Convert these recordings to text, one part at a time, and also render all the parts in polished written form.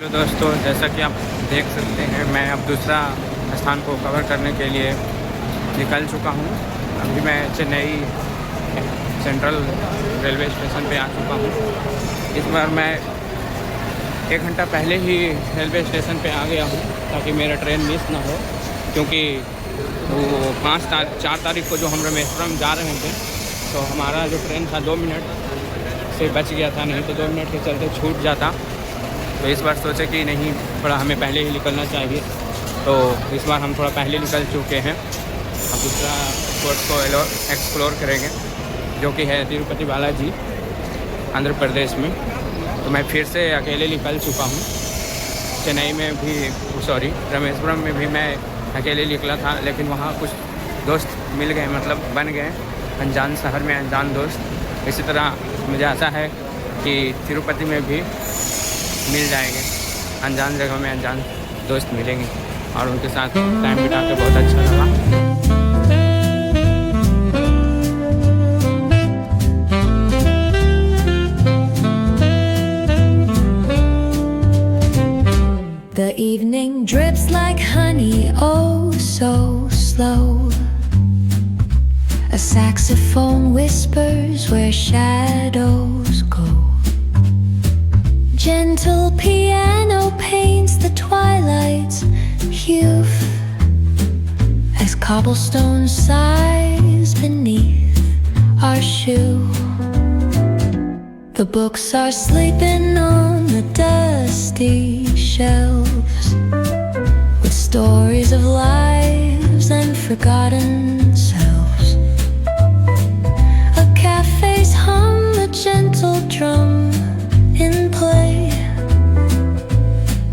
तो दोस्तों, जैसा कि आप देख सकते हैं, मैं अब दूसरा स्थान को कवर करने के लिए निकल चुका हूँ। अभी मैं चेन्नई सेंट्रल रेलवे स्टेशन पे आ चुका हूँ। इस बार मैं 1 घंटा पहले ही रेलवे स्टेशन पे आ गया हूँ ताकि मेरा ट्रेन मिस ना हो, क्योंकि वो 4 तारीख को जो हम रामेश्वरम जा रहे थे, तो हमारा जो ट्रेन था 2 मिनट से बच गया था, नहीं तो 2 मिनट के चलते छूट जाता। तो इस बार सोचे कि नहीं, थोड़ा हमें पहले ही निकलना चाहिए, तो इस बार हम थोड़ा पहले निकल चुके हैं। अब दूसरा स्पॉट को एक्सप्लोर करेंगे, जो कि है तिरुपति बालाजी, आंध्र प्रदेश में। तो मैं फिर से अकेले निकल चुका हूँ। चेन्नई में भी रामेश्वरम में भी मैं अकेले निकला था, लेकिन वहाँ कुछ दोस्त मिल गए, मतलब बन गए अनजान शहर में अनजान दोस्त। इसी तरह मुझे आशा है कि तिरुपति में भी मिल जाएंगे, अनजान जगह में अनजान दोस्त मिलेंगे, और उनके साथ टाइम बिता के बहुत अच्छा लगा। The evening drips like honey, oh so slow. A saxophone whispers where shadows go. Gentle piano paints the twilight's hue as cobblestone sighs beneath our shoe. The books are sleeping on the dusty shelves with stories of lives and forgotten selves. A cafe's hum, a gentle drum in play,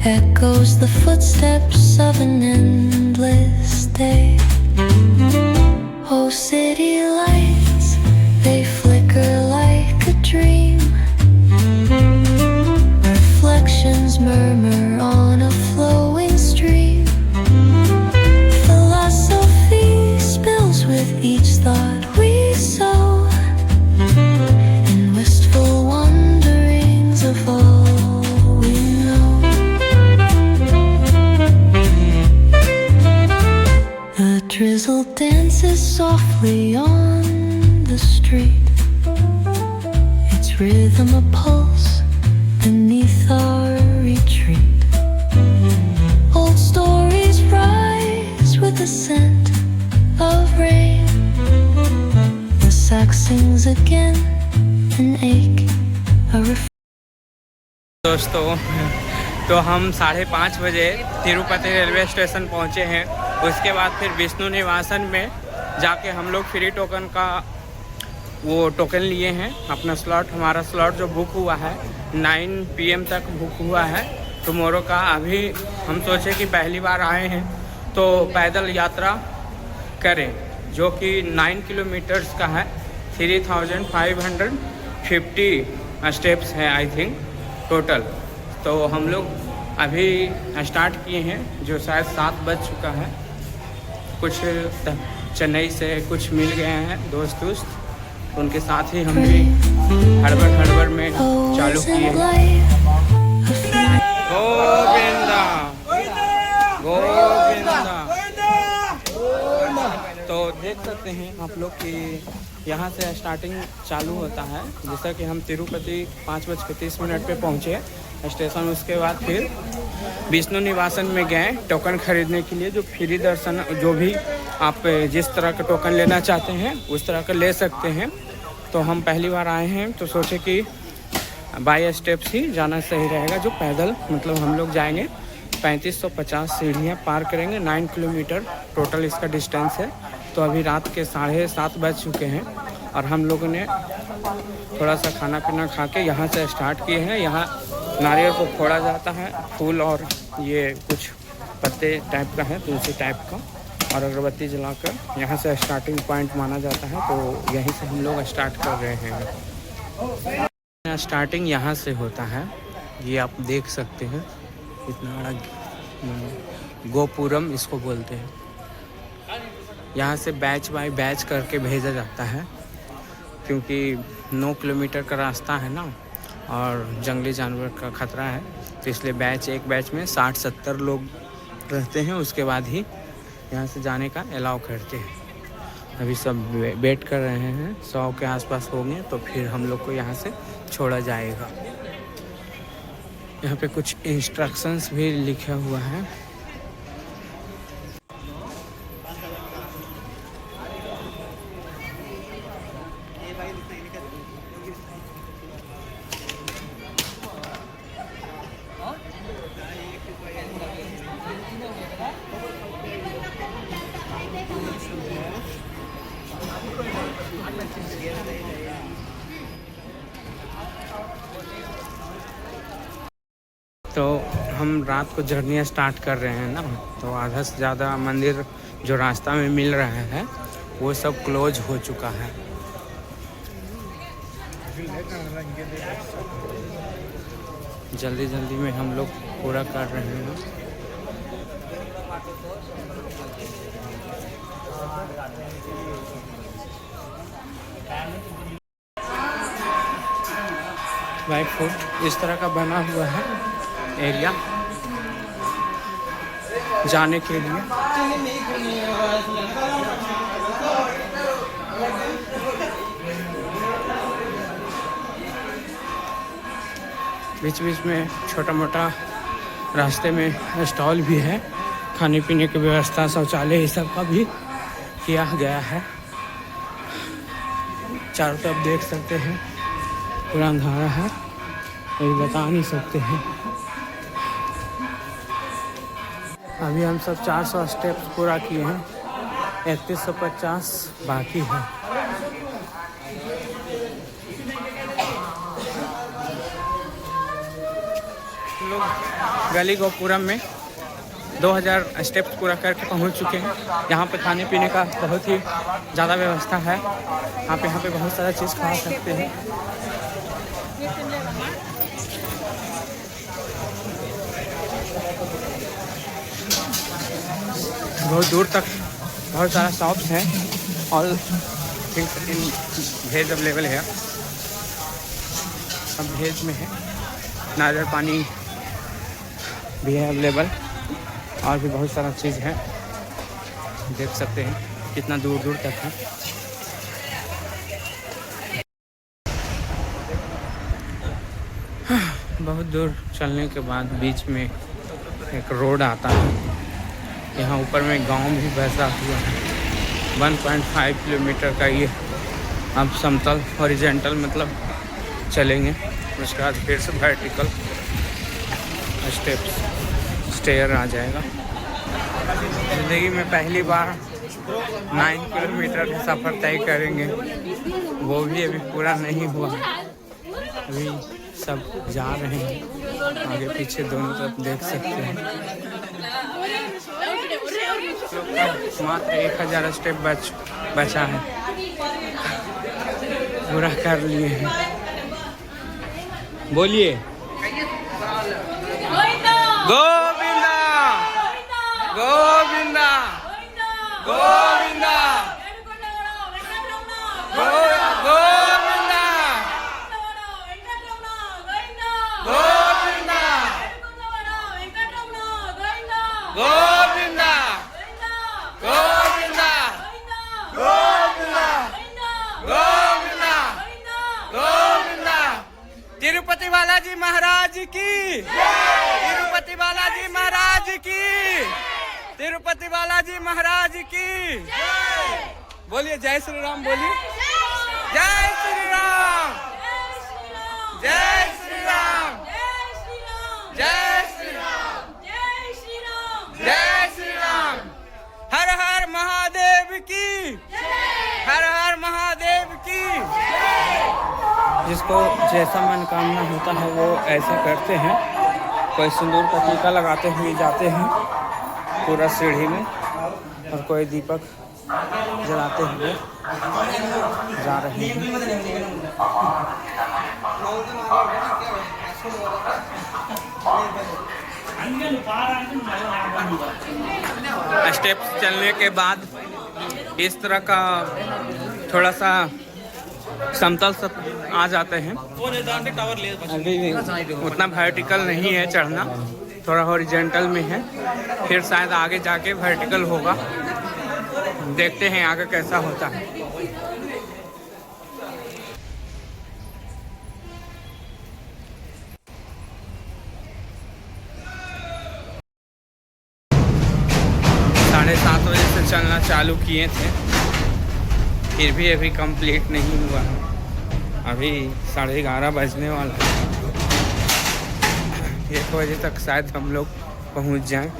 echoes the footsteps of an endless day. Oh, city lights, they flicker like a dream. Reflections murmur on a flowing stream. Philosophy spills with each thought we sow, and wistful wanderings of all we know. The drizzle dances softly on the street, its rhythm a pulse beneath our retreat. Old stories rise with the scent of rain. The sax sings again, an ache, a दोस्तों, तो हम 5:30 बजे Tirupati railway station पहुंचे हैं। उसके बाद फिर विष्णु निवासन में जाके हम लोग फ्री टोकन का वो टोकन लिए हैं। अपना स्लॉट, हमारा स्लॉट जो बुक हुआ है 9 PM तक बुक हुआ है टुमारो का। अभी हम सोचे कि पहली बार आए हैं तो पैदल यात्रा करें, जो कि 9 किलोमीटर्स का है। 3550 स्टेप्स हैं आई थिंक टोटल। तो हम लोग अभी स्टार्ट किए हैं, जो शायद 7 बज चुका है। कुछ चेन्नई से कुछ मिल गए हैं दोस्त, उनके साथ ही हम भी हड़बड़ में चालू किए हैं। गोविंदा गोविंदा। तो देख सकते हैं आप लोग कि यहाँ से स्टार्टिंग चालू होता है। जैसा कि हम तिरुपति 5:30 पे पहुँचे स्टेशन। उसके बाद फिर विष्णु निवासन में गए टोकन खरीदने के लिए, जो फ्री दर्शन, जो भी आप जिस तरह का टोकन लेना चाहते हैं उस तरह का ले सकते हैं। तो हम पहली बार आए हैं तो सोचे कि बाय स्टेप्स ही जाना सही रहेगा, जो पैदल मतलब हम लोग जाएंगे। 3550 सीढ़ियाँ पार करेंगे। 9 किलोमीटर टोटल इसका डिस्टेंस है। तो अभी रात के 7:30 बज चुके हैं और हम लोगों ने थोड़ा सा खाना पीना खा के यहाँ से स्टार्ट किए हैं। यहाँ नारियल को फोड़ा जाता है, फूल और ये कुछ पत्ते टाइप का है, तुलसी टाइप का, और अगरबत्ती जलाकर यहाँ से स्टार्टिंग पॉइंट माना जाता है। तो यहीं से हम लोग स्टार्ट कर रहे हैं। स्टार्टिंग यहाँ से होता है, ये आप देख सकते हैं। इतना बड़ा गोपुरम इसको बोलते हैं। यहाँ से बैच बाय बैच करके भेजा जाता है, क्योंकि 9 किलोमीटर का रास्ता है ना, और जंगली जानवर का खतरा है। तो इसलिए एक बैच में 60-70 लोग रहते हैं, उसके बाद ही यहाँ से जाने का अलाउ करते हैं। अभी सब वेट कर रहे हैं, 100 के आसपास होंगे तो फिर हम लोग को यहाँ से छोड़ा जाएगा। यहाँ पे कुछ इंस्ट्रक्शंस भी लिखा हुआ है। तो हम रात को जर्नी स्टार्ट कर रहे हैं ना, तो आधा से ज़्यादा मंदिर जो रास्ता में मिल रहा है वो सब क्लोज हो चुका है। जल्दी जल्दी में हम लोग पूरा कर रहे हैं। वाइट फूड इस तरह का बना हुआ है एरिया जाने के लिए। बीच बीच में छोटा मोटा रास्ते में स्टॉल भी है, खाने पीने की व्यवस्था, शौचालय ये सब का भी किया गया है। चारों तरफ देख सकते हैं पूरा अंधारा है, अभी बता नहीं सकते हैं। अभी हम सब 400 स्टेप्स पूरा किए हैं, 3150 बाकी है। लोग गली गोपुरम में 2000 स्टेप्स पूरा करके पहुंच चुके हैं। यहाँ पे खाने पीने का बहुत ही ज़्यादा व्यवस्था है। आप यहाँ पे बहुत सारा चीज़ खा सकते हैं। बहुत दूर तक बहुत सारा शॉप्स हैं और थिंग्स इन वेज अवेलेबल है। अब वेज में है, नारियल पानी भी है अवेलेबल और भी बहुत सारा चीज़ है। देख सकते हैं कितना दूर दूर तक है। बहुत दूर चलने के बाद बीच में एक रोड आता है। यहाँ ऊपर में गांव भी बसा हुआ है। 1.5 किलोमीटर का ये अब समतल हॉरिजॉन्टल मतलब चलेंगे, उसके बाद फिर से वर्टिकल स्टेयर आ जाएगा। ज़िंदगी में पहली बार 9 किलोमीटर का सफ़र तय करेंगे, वो भी अभी पूरा नहीं हुआ। अभी सब जा रहे हैं, आगे पीछे दोनों तरफ देख सकते हैं। मात्र 1000 स्टेप बचा है, पूरा कर लिए हैं। बोलिए गोविंदा गोविंदा गोविंदा गोविंदा गोविंदा गोविंदा गोविंदा गोविंदा गोविंदा गोविंदा। तिरुपति बालाजी महाराज की, तिरुपति बालाजी महाराज की, तिरुपति बालाजी महाराज की। बोलिए जय श्री राम, बोलिए जय श्री राम, जय श्री राम, जय श्री राम, जय श्री राम। हर हर महादेव की, हर हर महादेव की। जिसको जैसा मनोकामना होता है वो ऐसा करते हैं। कोई सिंदूर का टीका लगाते हुए जाते हैं पूरा सीढ़ी में, और कोई दीपक जलाते हुए जा रहे हैं। स्टेप्स चलने के बाद इस तरह का थोड़ा सा समतल सब आ जाते हैं। अभी उतना वर्टिकल नहीं है चढ़ना, थोड़ा हॉरिजॉन्टल में है, फिर शायद आगे जाके वर्टिकल होगा। देखते हैं आगे कैसा होता है। साढ़े 7 बजे से चलना चालू किए थे, फिर भी अभी कंप्लीट नहीं हुआ है। अभी 11:30 बजने वाला है। 1 बजे तक शायद हम लोग पहुंच जाएं।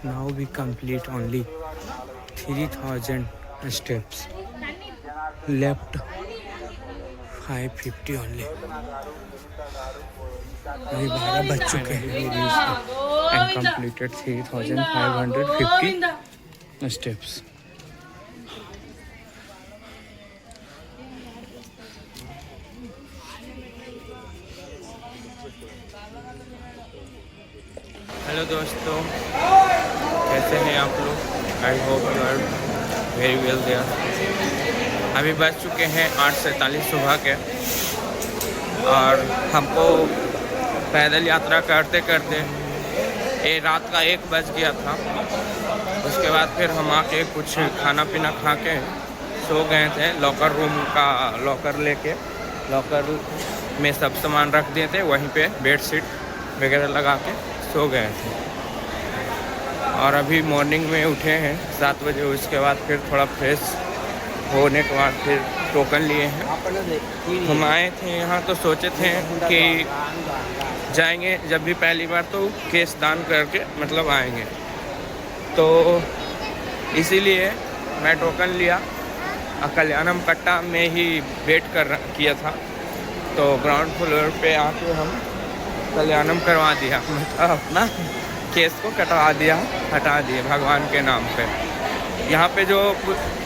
Now we complete only 3000 steps. Left 550 only. अभी 12 बज चुके हैं and completed 3550 steps. हेलो दोस्तों, कैसे हैं आप लोग? I hope you are very well there. अभी बज चुके हैं 8:47 सुबह के, और हमको पैदल यात्रा करते करते ये रात का 1 बज गया था। उसके बाद फिर हम आके कुछ खाना पीना खा के सो गए थे। लॉकर लेके लॉकर में सब सामान रख दिए थे, वहीं पे बेडशीट वगैरह लगा के सो गए थे। और अभी मॉर्निंग में उठे हैं 7 बजे। उसके बाद फिर थोड़ा फ्रेश होने के बाद फिर टोकन लिए हैं। हम आए थे यहाँ तो सोचे थे कि जाएंगे जब भी पहली बार तो केस दान करके मतलब आएंगे, तो इसीलिए मैं टोकन लिया। कल्याणम कट्टा में ही वेट किया था, तो ग्राउंड फ्लोर पे आके हम कल्याणम करवा दिया, मतलब अपना केस को हटा दिए भगवान के नाम पे। यहाँ पे जो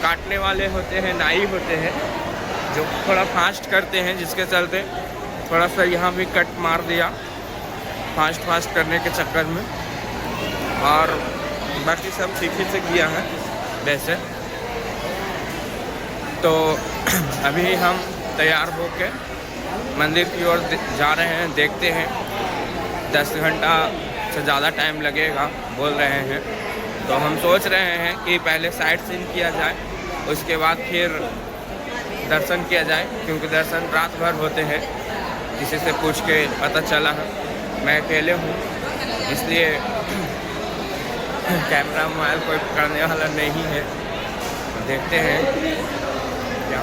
काटने वाले होते हैं, नाई होते हैं, जो थोड़ा फास्ट करते हैं, जिसके चलते थोड़ा सा यहाँ भी कट मार दिया फास्ट करने के चक्कर में। और बाकी सब ठीक ही से किया है वैसे। तो अभी हम तैयार होके मंदिर की ओर जा रहे हैं। देखते हैं 10 घंटा से ज़्यादा टाइम लगेगा बोल रहे हैं, तो हम सोच रहे हैं कि पहले साइट सीन किया जाए, उसके बाद फिर दर्शन किया जाए, क्योंकि दर्शन रात भर होते हैं। किसी से पूछ के पता चला है, मैं अकेले हूँ, इसलिए कैमरा मोबाइल कोई पकड़ने वाला नहीं है। देखते हैं क्या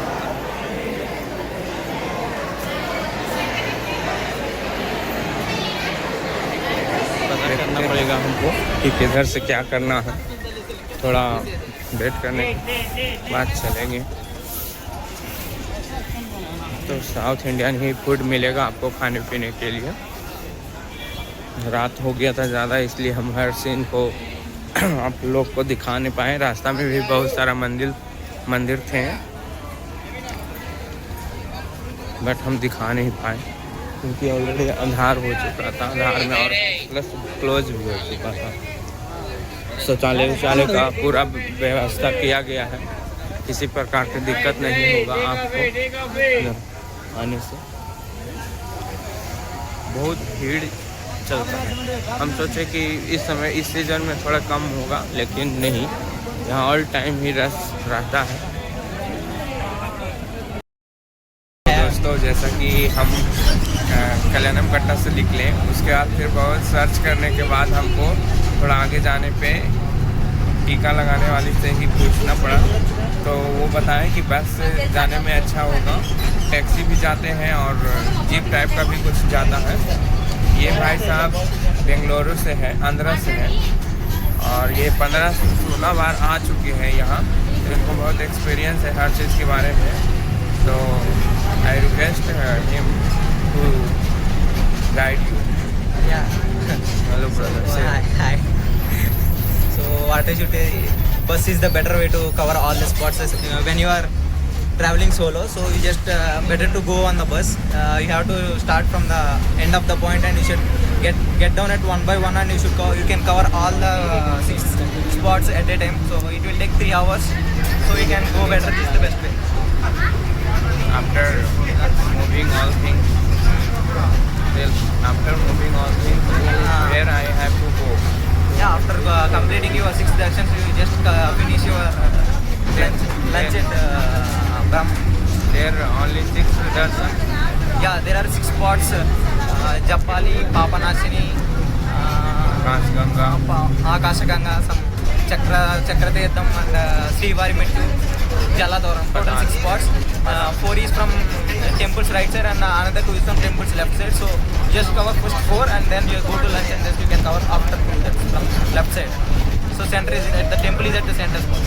करना पड़ेगा हमको कि किधर से क्या करना है। थोड़ा वेट करने के बाद चलेंगे। तो साउथ इंडियन ही फूड मिलेगा आपको खाने पीने के लिए। रात हो गया था ज़्यादा, इसलिए हम हर सीन को आप लोग को दिखा नहीं पाए। रास्ता में भी बहुत सारा मंदिर थे, बट हम दिखा नहीं पाए क्योंकि ऑलरेडी अंधार हो चुका था। अंधार में और प्लस क्लोज भी हो चुका था। शौचालय का पूरा व्यवस्था किया गया है, किसी प्रकार की दिक्कत नहीं होगा आपको आने से। बहुत भीड़ चलता है। हम सोचे कि इस समय इस सीज़न में थोड़ा कम होगा, लेकिन नहीं, यहाँ ऑल टाइम ही रश रहता है। दोस्तों, जैसा कि हम कल्याणम कट्टा से निकले, उसके बाद फिर बहुत सर्च करने के बाद हमको थोड़ा आगे जाने पे टीका लगाने वाली से ही पूछना पड़ा, तो वो बताएं कि बस से जाने में अच्छा होगा। टैक्सी भी जाते हैं और जीप टाइप का भी कुछ जाता है। ये भाई साहब बेंगलुरु से है, आंध्रा से है, और ये 15-16 बार आ चुके हैं यहाँ। उनको बहुत एक्सपीरियंस है हर चीज़ के बारे में, तो I request him to guide you. Yeah. Hello brother. So, hi. So what I should say, bus is the better way to cover all the spots. When you are traveling solo, so you just better to go on the bus. You have to start from the end of the point, and you should get down at one by one, and you can cover all the 6 spots at a time. So it will take 3 hours. So you can go better. This is the best way. After moving all things, where I have to go? Yeah, after completing your 6 directions, you just finish your lunch at Brahm. There are only 6 darshan. Yeah, there are 6 spots: Japali, Papanashini, Kashganga, Akashaganga, some Chakratirtham, and Srivari Mettu, Jaladoram. Total 6 spots. 4 is from temple's right side, and another 2 is from temple's left side. So just cover first 4, and then you go to lunch, and then you can cover after 2. That's from left side. So center is at the temple is at the center spot.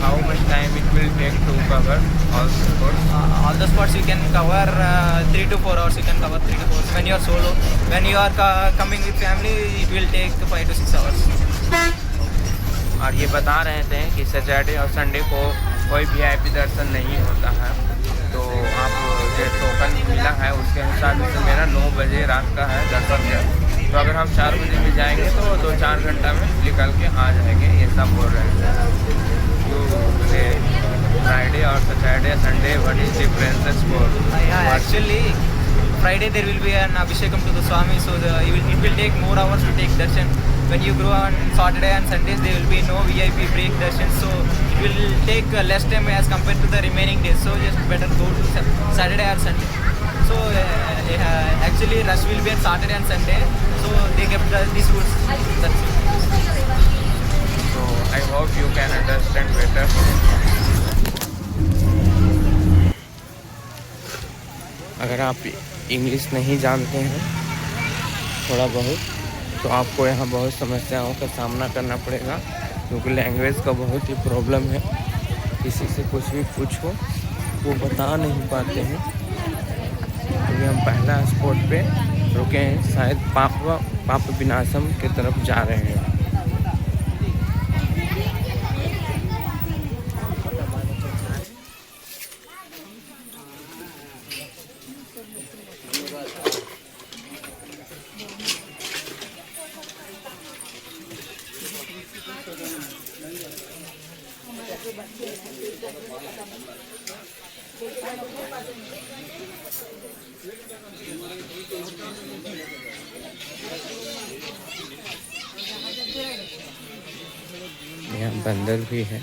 How much time it will take to cover all the spots? All the spots you can cover 3 to 4 hours. You can cover 3 to 4 hours. When you are solo, when you are coming with family, it will take 5 to 6 hours. और ये बता रहे थे कि Saturday और Sunday को कोई VIP दर्शन नहीं होता है, तो आप जो टोकन मिला है उसके हिसाब से मेरा 9 बजे रात का है दर्शन है, तो अगर हम 4 बजे भी जाएंगे तो 2-4 घंटा में निकल के आ जाएंगे, ये सब बोल रहे हैं। तो फ्राइडे और Saturday Sunday what is differences for? Yeah, actually, Friday there will be an Abhishekam to the Swami, so it will take more hours to take darshan. When you go on Saturday and Sundays, there will be no VIP break darshan, so it will take less time as compared to the remaining days. So just better go to Saturday or Sunday. So actually rush will be on Saturday and Sunday, so they kept these rules. That's it. So I hope you can understand better. अगर आप English नहीं जानते हैं थोड़ा बहुत, तो आपको यहाँ बहुत समस्याओं का सामना करना पड़ेगा, क्योंकि लैंग्वेज का बहुत ही प्रॉब्लम है। किसी से कुछ भी पूछो वो बता नहीं पाते हैं। अभी हम पहला स्पॉट पे रुके हैं, शायद पाप विनाशम की तरफ जा रहे हैं। यहाँ बंदर भी है।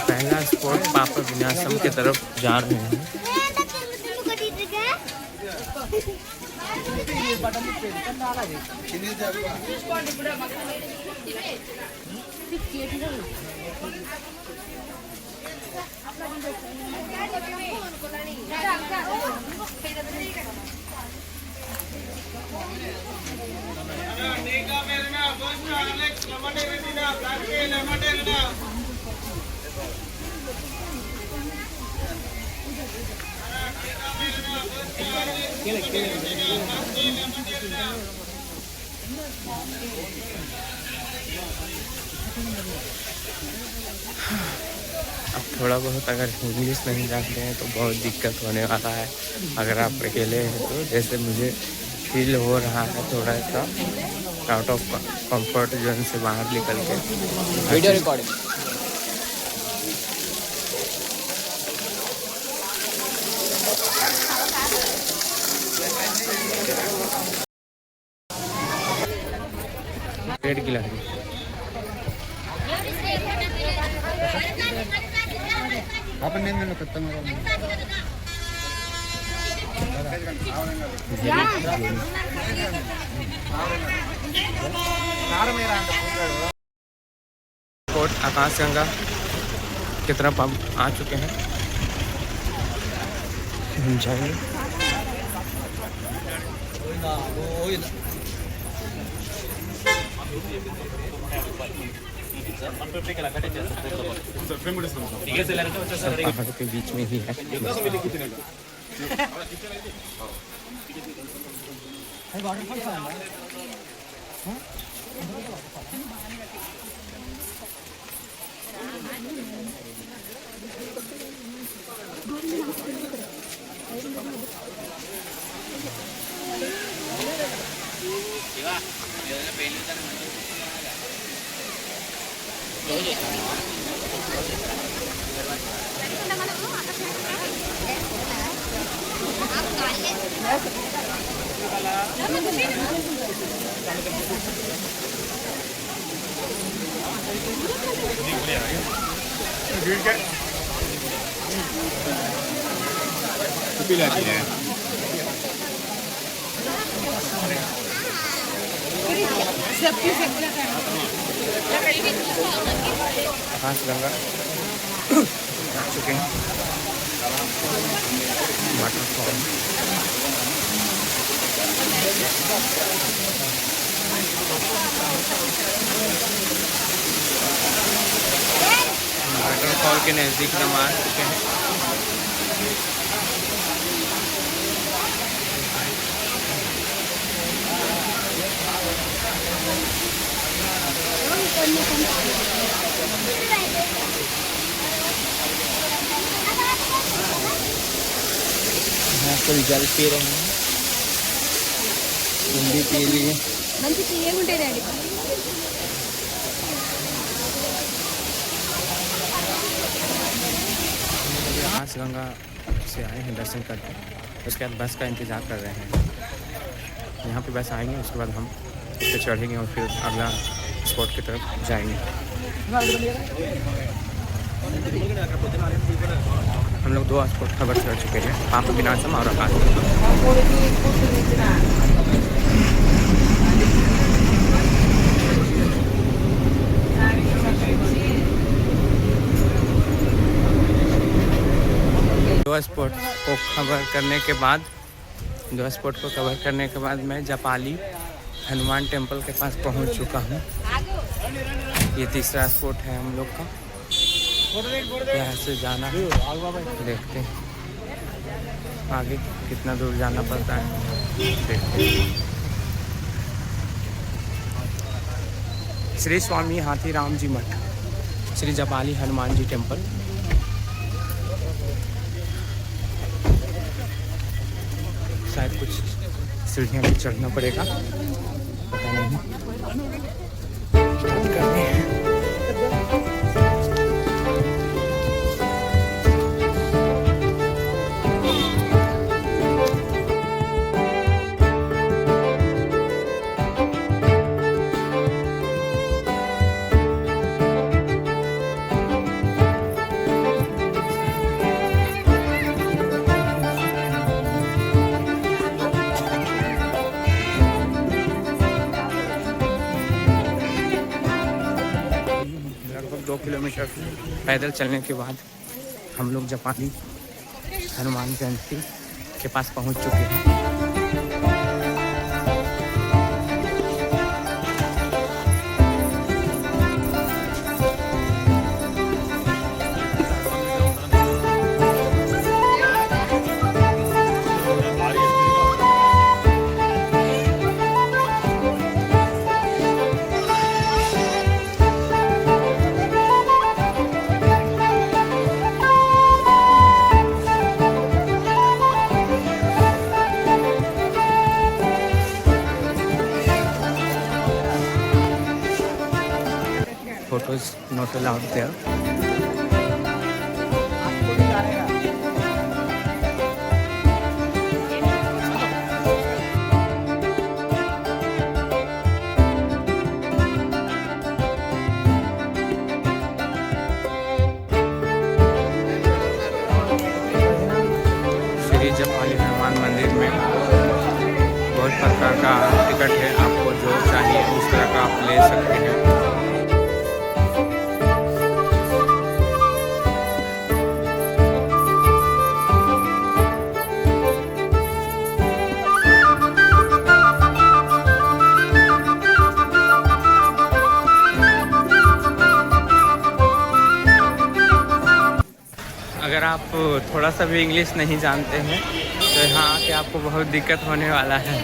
पहला स्पॉट पापा विनाशम की तरफ जा रहे हैं। अब थोड़ा बहुत अगर इंग्लिश नहीं जानते हैं तो बहुत दिक्कत होने वाला है। अगर आप अकेले हैं तो जैसे मुझे फील हो रहा है थोड़ा सा आउट ऑफ कंफर्ट जोन से बाहर निकल के। वीडियो रिकॉर्डिंग पेड़ की लकड़ी आपण నేను కొత్తగా कोट आकाशगंगा की तरफ हम आ चुके हैं। जाएंगे। पहाड़ों के बीच में ही है। आकाशगंगा आ चुके हैं। वाटरफॉल वाटरफॉल के नज़दीक हम आ चुके हैं। यहाँ कुल जल पी रहे हैं। तुम भी पी लिए। आकाशगंगा से आए हैं दर्शन करके। उसके बाद बस का इंतज़ार कर रहे हैं। यहाँ पे बस आएंगे, उसके बाद हम उस पर चढ़ेंगे और फिर अगला स्पॉट की तरफ जाएंगे। हम लोग 2 स्पॉट कवर कर चुके हैं, पाप विनाशम और आकाश। दो स्पॉट को कवर करने के बाद मैं जपाली हनुमान टेम्पल के पास पहुंच चुका हूं। ये तीसरा स्पॉट है हम लोग का। यहाँ से जाना है, देखते हैं आगे कितना दूर जाना पड़ता है, देखते हैं। श्री स्वामी हाथीराम जी मठ, श्री जपाली हनुमान जी टेम्पल। शायद कुछ सीढ़ियाँ भी चढ़ना पड़ेगा, पता नहीं। स्टार्ट करते हैं। लगभग 2 किलोमीटर पैदल चलने के बाद हम लोग जपाली हनुमान जयंती के पास पहुंच चुके हैं। Photos not allowed there. Shri जपाली Hanuman मंदिर में बहुत प्रकार का टिकट है, आपको जो चाहिए उस तरह का आप ले सकते हैं। अगर आप थोड़ा सा भी इंग्लिश नहीं जानते हैं तो यहाँ आके आपको बहुत दिक्कत होने वाला है।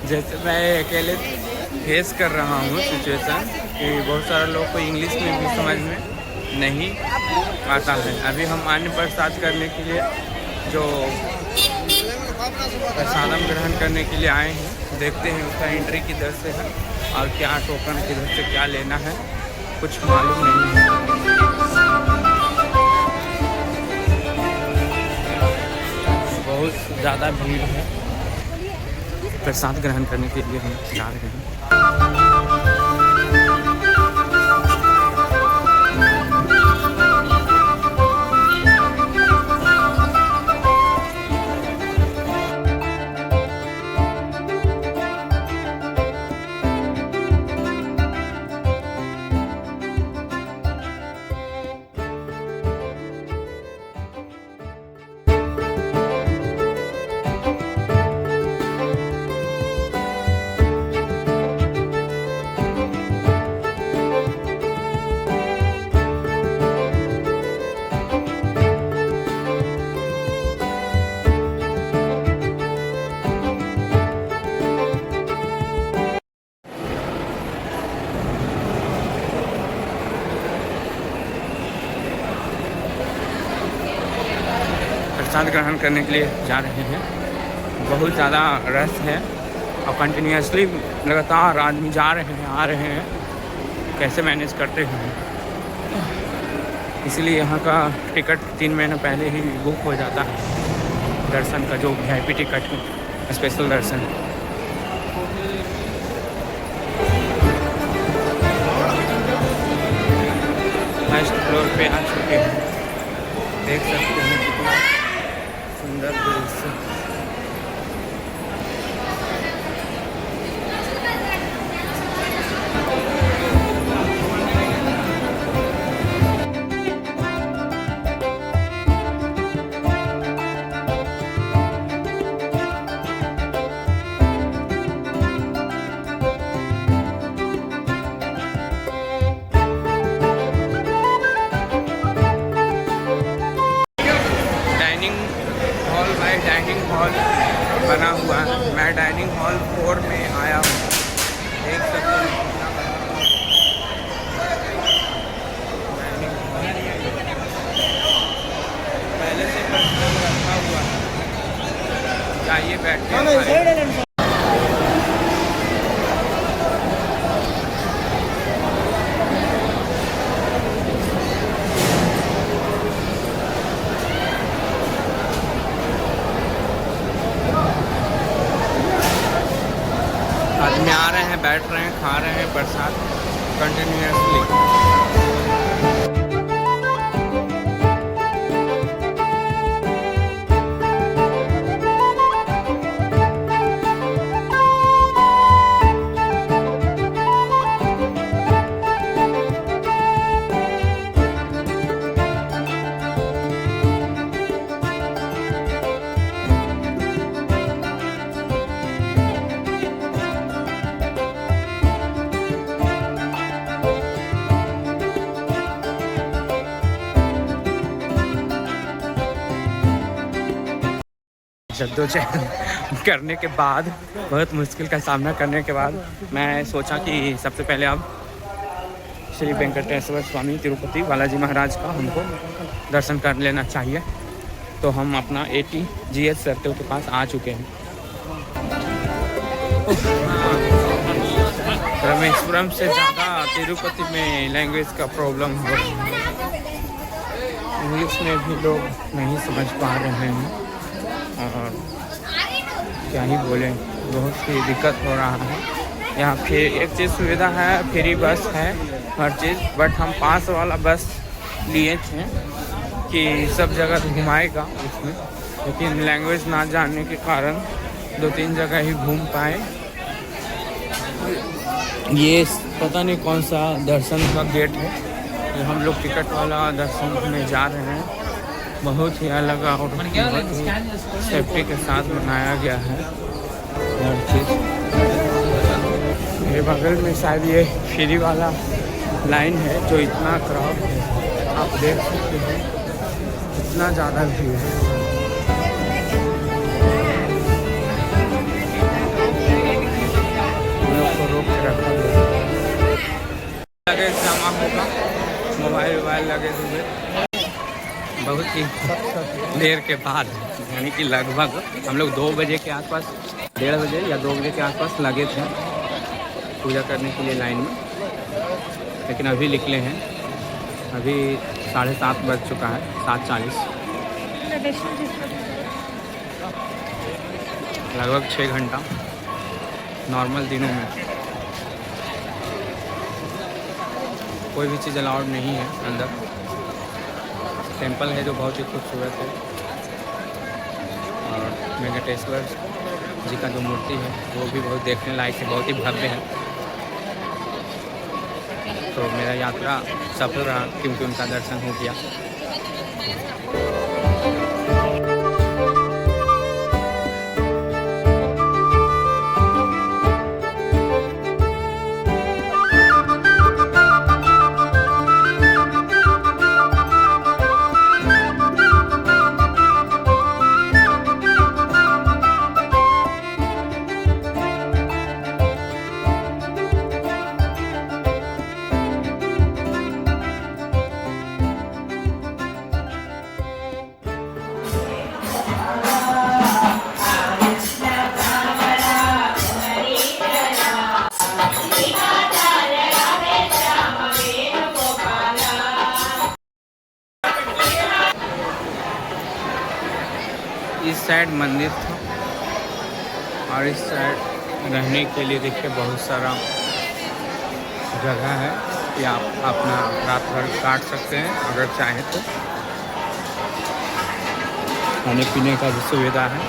जैसे मैं अकेले फेस कर रहा हूँ सिचुएशन कि बहुत सारे लोग को इंग्लिश में भी समझ में नहीं आता है। अभी हम अन्य प्रसाद करने के लिए जो प्रसादम ग्रहण करने के लिए आए हैं, देखते हैं उसका एंट्री किधर से है और क्या टोकन किधर से क्या लेना है, कुछ मालूम नहीं है। बहुत ज़्यादा भीड़ है, प्रसाद ग्रहण करने के लिए हम जा रहे हैं। प्रसाद ग्रहण करने के लिए जा रहे हैं। बहुत ज़्यादा रश है और कंटिन्यूसली लगातार आदमी जा रहे हैं आ रहे हैं, कैसे मैनेज करते हैं। इसलिए यहाँ का टिकट 3 महीने पहले ही बुक हो जाता है, दर्शन का जो VIP टिकट है, स्पेशल दर्शन। फर्स्ट फ्लोर पे आ चुके हैं, देख सकते हैं कितना सुंदर दृश्य। डाइनिंग हॉल बना हुआ है, मैं डाइनिंग हॉल 4 में आया हूँ, देख सकते हैं। पहले से प्रसाद रखा हुआ है, चाहिए बैठ के। आदमी आ रहे हैं, बैठ रहे हैं, खा रहे हैं प्रसाद कंटिन्यूसली। जद्दोजहद करने के बाद, बहुत मुश्किल का सामना करने के बाद मैं सोचा कि सबसे पहले अब श्री वेंकटेश्वर स्वामी तिरुपति बालाजी महाराज का हमको दर्शन कर लेना चाहिए। तो हम अपना ATGS सरतेव के पास आ चुके हैं। रामेश्वरम से ज़्यादा तिरुपति में लैंग्वेज का प्रॉब्लम हो रहा है, इंग्लिश में भी लोग नहीं समझ पा रहे हैं और क्या ही बोले, बहुत ही दिक्कत हो रहा है। यहाँ फिर एक चीज़ सुविधा है, फ्री बस है हर चीज़, बट हम पास वाला बस लिए थे कि सब जगह घुमाएगा उसमें, लेकिन लैंग्वेज ना जानने के कारण 2-3 जगह ही घूम पाए। ये पता नहीं कौन सा दर्शन का गेट है, जो हम लोग टिकट वाला दर्शन में जा रहे हैं। बहुत ही अलग और बहुत ही सेफ्टी के साथ बनाया गया है हर चीज़। मेरे बगल में शायद ये फ्री वाला लाइन है, जो इतना क्राउड है आप देख सकते हैं, इतना ज़्यादा भीड़ है। हम लोग को रोक के रखा गया, लगेज जमा होगा, मोबाइल लगेज हुए बहुत ही देर के बाद, यानी कि लगभग हम लोग 2 बजे के आसपास, 1:30 बजे या 2 बजे के आसपास लगे थे पूजा करने के लिए लाइन में। लेकिन अभी निकले हैं, अभी 7:30 बज चुका है, 7:40, लगभग 6 घंटा। नॉर्मल दिनों में कोई भी चीज़ अलाउड नहीं है अंदर। टेंपल है जो बहुत ही खूबसूरत है, और वेंकटेश्वर जी का जो मूर्ति है वो भी बहुत देखने लायक है, बहुत ही भव्य है। तो मेरा यात्रा सफल रहा क्योंकि उनका दर्शन हो गया। इस साइड मंदिर था और इस साइड रहने के लिए देखिए बहुत सारा जगह है कि आप अपना रात भर काट सकते हैं अगर चाहें तो। खाने पीने का भी सुविधा है।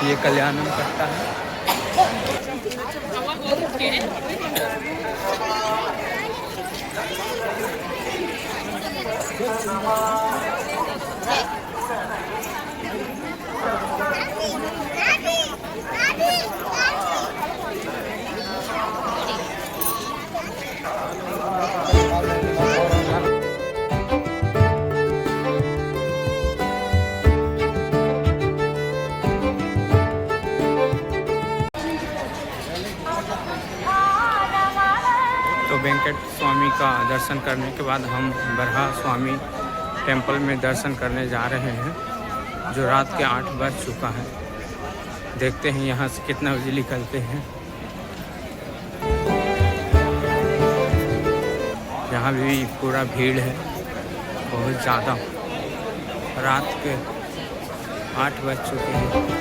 ये कल्याणम करता है। तो वेंकट स्वामी का दर्शन करने के बाद हम बरहा स्वामी टेंपल में दर्शन करने जा रहे हैं, जो रात के 8 बज चुका है। देखते हैं यहाँ से कितना बजे निकलते हैं। यहाँ भी पूरा भीड़ है बहुत ज़्यादा। रात के 8 बज चुके हैं।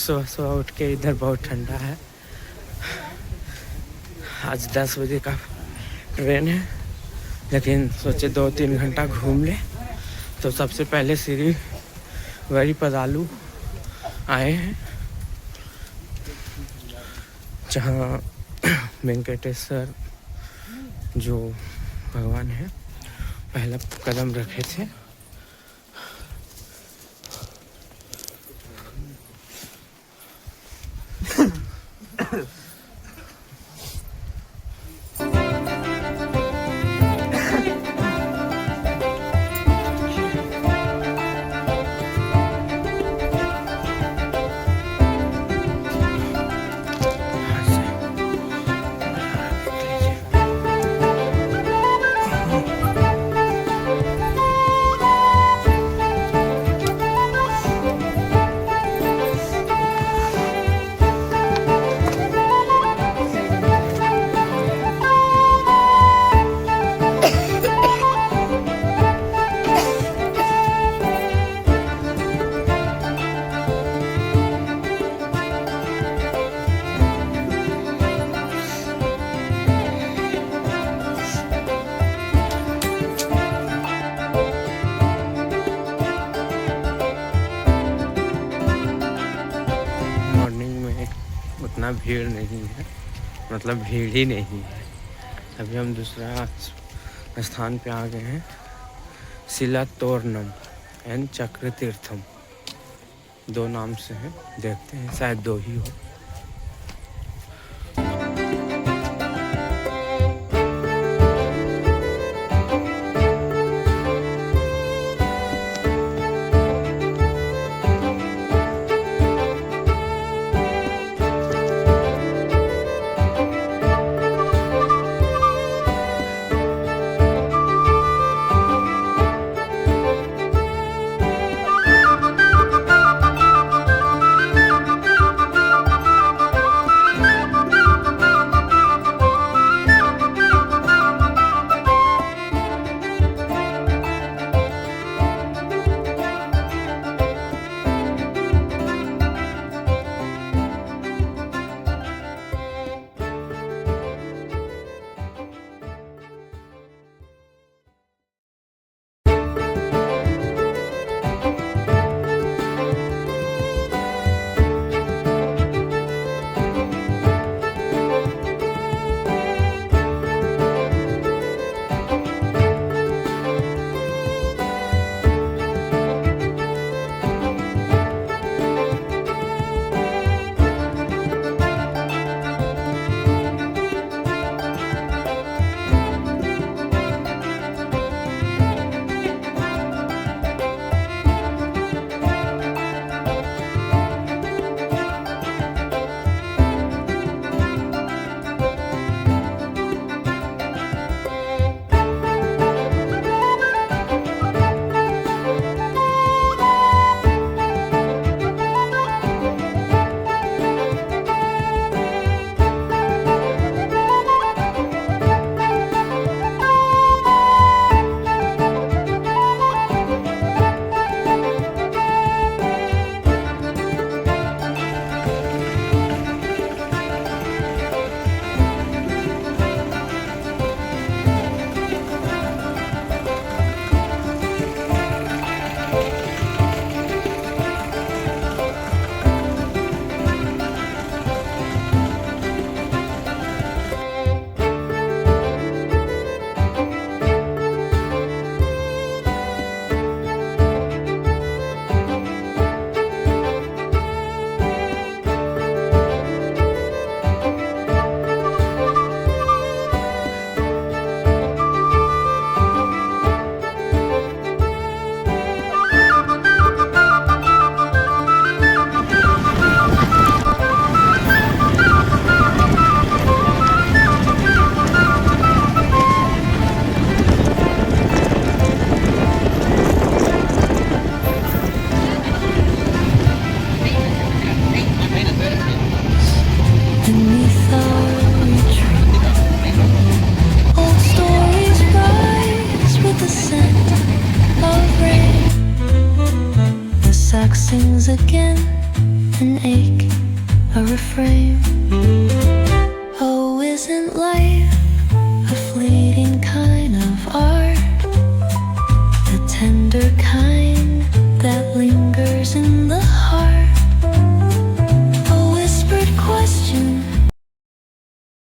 सुबह सुबह उठ के इधर बहुत ठंडा है। आज 10 बजे का ट्रेन है, लेकिन सोचे 2-3 घंटा घूम ले। तो सबसे पहले श्री वरी पदालू आए हैं, जहाँ वेंकटेश्वर जो भगवान है पहला कदम रखे थे। उतना भीड़ नहीं है, मतलब भीड़ ही नहीं है। अभी हम दूसरा स्थान पे आ गए हैं, शिलातोरणम एंड चक्र तीर्थम, 2 नाम से हैं, देखते हैं शायद 2 ही हो। different life.